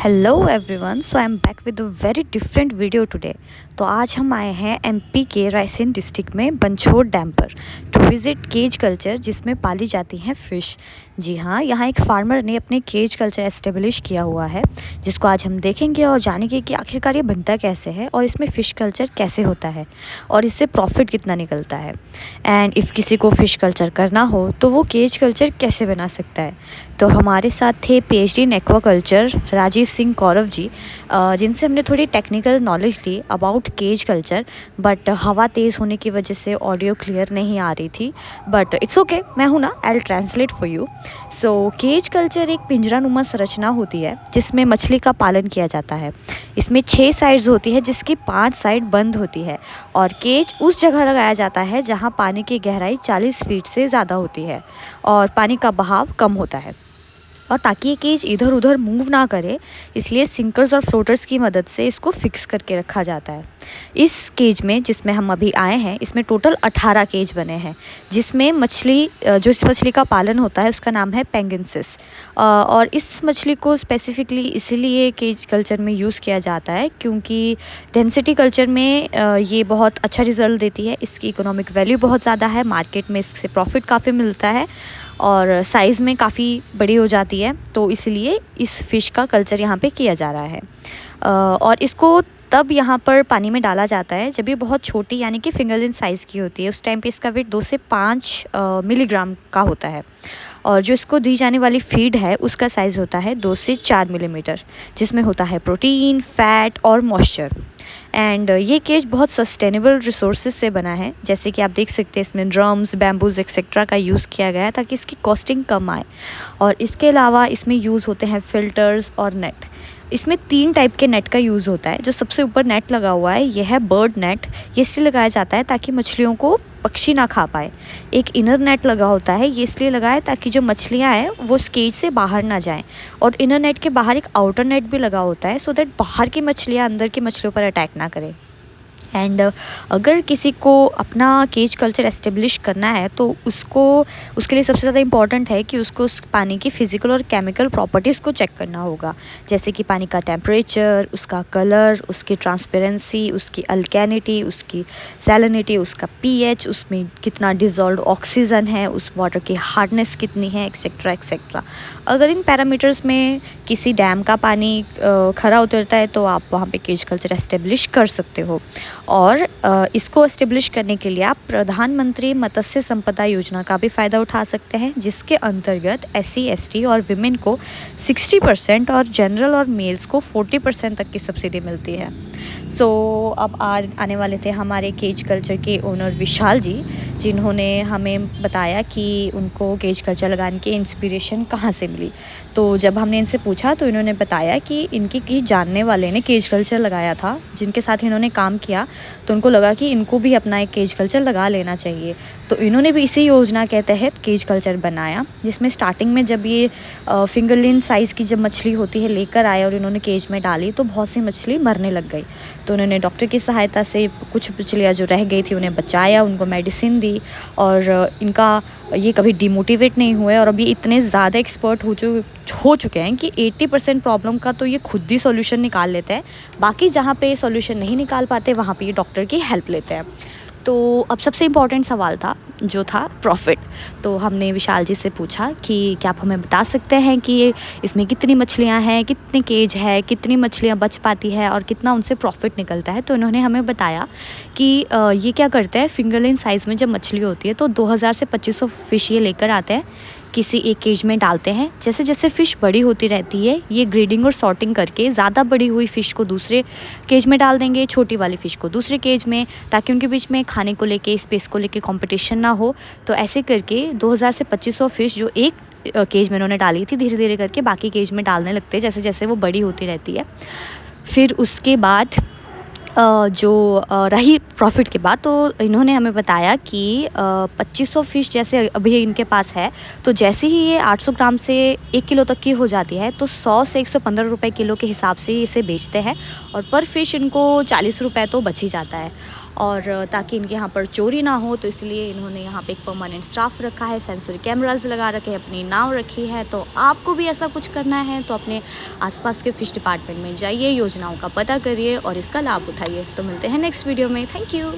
Hello everyone, so I am back with a very different video today. तो आज हम आए हैं एमपी के रायसेन डिस्ट्रिक्ट में बंछोड़ डैम पर टू विज़िट केज कल्चर जिसमें पाली जाती हैं फ़िश। जी हाँ, यहाँ एक फार्मर ने अपने केज कल्चर एस्टेब्लिश किया हुआ है जिसको आज हम देखेंगे और जानेंगे कि आखिरकार ये बनता कैसे है और इसमें फ़िश कल्चर कैसे होता है और इससे प्रॉफिट कितना निकलता है। एंड इफ़ किसी को फ़िश कल्चर करना हो तो वो केज कल्चर कैसे बना सकता है। तो हमारे साथ थे PhD in aquaculture Rajiv Singh Kaurav ji, जिनसे हमने थोड़ी टेक्निकल नॉलेज ली अबाउट केज कल्चर। बट हवा तेज़ होने की वजह से ऑडियो क्लियर नहीं आ रही थी, बट इट्स ओके, मैं हूँ ना, I will translate for you. So cage culture एक पिंजरानुमा संरचना होती है जिसमें मछली का पालन किया जाता है। इसमें 6 साइड्स होती है जिसकी 5 साइड बंद होती है और केज उस जगह लगाया जाता है जहाँ पानी की गहराई 40 फीट से ज़्यादा होती है और पानी का बहाव कम होता है। और ताकि ये केज इधर उधर मूव ना करे, इसलिए सिंकर्स और फ्लोटर्स की मदद से इसको फिक्स करके रखा जाता है। इस केज में जिसमें हम अभी आए हैं, इसमें टोटल 18 केज बने हैं जिसमें मछली, जो इस मछली का पालन होता है उसका नाम है पेंगेनसिस। और इस मछली को स्पेसिफिकली इसीलिए केज कल्चर में यूज़ किया जाता है क्योंकि डेंसिटी कल्चर में ये बहुत अच्छा रिज़ल्ट देती है। इसकी इकोनॉमिक वैल्यू बहुत ज़्यादा है, मार्केट में इससे प्रॉफिट काफ़ी मिलता है और साइज़ में काफ़ी बड़ी हो जाती है। तो इसलिए इस फ़िश का कल्चर यहाँ पे किया जा रहा है। और इसको तब यहाँ पर पानी में डाला जाता है जब ये बहुत छोटी यानी कि फिंगरलिन साइज़ की होती है। उस टाइम पे इसका वेट 2 से 5 मिलीग्राम का होता है और जो इसको दी जाने वाली फीड है उसका साइज़ होता है 2 से 4 मिलीमीटर, जिसमें होता है प्रोटीन, फैट और मॉइस्चर। एंड ये केज बहुत सस्टेनेबल रिसोर्सेज से बना है, जैसे कि आप देख सकते हैं इसमें ड्रम्स, बैम्बूज एक्सेट्रा का यूज़ किया गया है ताकि इसकी कॉस्टिंग कम आए। और इसके अलावा इसमें यूज़ होते हैं फ़िल्टर्स और नेट। इसमें 3 टाइप के नेट का यूज़ होता है। जो सबसे ऊपर नेट लगा हुआ है यह है बर्ड नेट। ये इसलिए लगाया जाता है ताकि मछलियों को पक्षी ना खा पाए। एक इनर नेट लगा होता है, ये इसलिए लगा है ताकि जो मछलियाँ हैं वो इस केज से बाहर ना जाएं। और इनर नेट के बाहर एक आउटर नेट भी लगा होता है सो दैट बाहर की मछलियाँ अंदर की मछलियों पर अटैक ना करें। एंड अगर किसी को अपना केज कल्चर एस्टेब्लिश करना है तो उसके लिए सबसे ज़्यादा इम्पॉर्टेंट है कि उसको उस पानी की फ़िज़िकल और केमिकल प्रॉपर्टीज़ को चेक करना होगा, जैसे कि पानी का टेम्परेचर, उसका कलर, उसकी ट्रांसपेरेंसी, उसकी अल्कैनिटी, उसकी सैलिनिटी, उसका पीएच, उसमें कितना डिज़ोल्व्ड ऑक्सीजन है, उस वाटर की हार्डनेस कितनी है, एक्सेट्रा एक्सेट्रा। अगर इन पैरामीटर्स में किसी डैम का पानी खरा उतरता है तो आप वहाँ पे केज कल्चर एस्टेब्लिश कर सकते हो। और इसको एस्टेब्लिश करने के लिए आप प्रधानमंत्री मत्स्य संपदा योजना का भी फ़ायदा उठा सकते हैं, जिसके अंतर्गत SC ST और विमेन को 60% और जनरल और मेल्स को 40% तक की सब्सिडी मिलती है। सो अब आने वाले थे हमारे केज कल्चर के ओनर विशाल जी, जिन्होंने हमें बताया कि उनको केज कल्चर लगाने की इंस्पिरेशन कहाँ से मिली। तो जब हमने इनसे पूछा तो इन्होंने बताया कि इनके किसी जानने वाले ने केज कल्चर लगाया था जिनके साथ इन्होंने काम किया, तो उनको लगा कि इनको भी अपना एक केज कल्चर लगा लेना चाहिए। तो इन्होंने भी इसी योजना के तहत केज कल्चर बनाया, जिसमें स्टार्टिंग में जब ये फिंगरलिन साइज़ की जब मछली होती है लेकर आए और इन्होंने केज में डाली तो बहुत सी मछली मरने लग गई। तो उन्होंने डॉक्टर की सहायता से कुछ मछलियाँ जो रह गई थी उन्हें बचाया, उनको मेडिसिन दी और इनका ये कभी डिमोटिवेट नहीं हुए और अभी इतने ज़्यादा एक्सपर्ट हो चुके हैं कि 80% प्रॉब्लम का तो ये खुद ही सॉल्यूशन निकाल लेते हैं। बाकी जहाँ पे सॉल्यूशन नहीं निकाल पाते वहाँ पे ये डॉक्टर की हेल्प लेते हैं। तो अब सबसे इम्पॉर्टेंट सवाल था प्रॉफिट। तो हमने विशाल जी से पूछा कि क्या आप हमें बता सकते हैं कि इसमें कितनी मछलियाँ हैं, कितने केज है, कितनी मछलियाँ बच पाती है और कितना उनसे प्रॉफिट निकलता है। तो इन्होंने हमें बताया कि ये क्या करते हैं, फिंगरलिन साइज़ में जब मछली होती है तो 2000 से 2500 फ़िश ये लेकर आते हैं, किसी एक केज में डालते हैं। जैसे जैसे फ़िश बड़ी होती रहती है ये ग्रेडिंग और सॉर्टिंग करके ज़्यादा बड़ी हुई फ़िश को दूसरे केज में डाल देंगे, छोटी वाली फ़िश को दूसरे केज में, ताकि उनके बीच में खाने को लेके, स्पेस को लेके कंपटीशन ना हो। तो ऐसे करके 2000 से 2500 फ़िश जो एक केज में उन्होंने डाली थी, धीरे धीरे करके बाकी केज में डालने लगते हैं जैसे जैसे वो बड़ी होती रहती है। फिर उसके बाद रही प्रॉफिट के बाद, तो इन्होंने हमें बताया कि 2500 फ़िश जैसे अभी इनके पास है, तो जैसे ही ये 800 ग्राम से 1 किलो तक की हो जाती है तो 100 से 115 रुपए किलो के हिसाब से इसे बेचते हैं और पर फ़िश इनको 40 रुपए तो बच ही जाता है। और ताकि इनके यहाँ पर चोरी ना हो, तो इसलिए इन्होंने यहाँ पे एक परमानेंट स्टाफ रखा है, सेंसर कैमरास लगा रखे हैं, अपनी नाव रखी है। तो आपको भी ऐसा कुछ करना है तो अपने आसपास के फ़िश डिपार्टमेंट में जाइए, योजनाओं का पता करिए और इसका लाभ उठाइए। तो मिलते हैं नेक्स्ट वीडियो में। Thank you.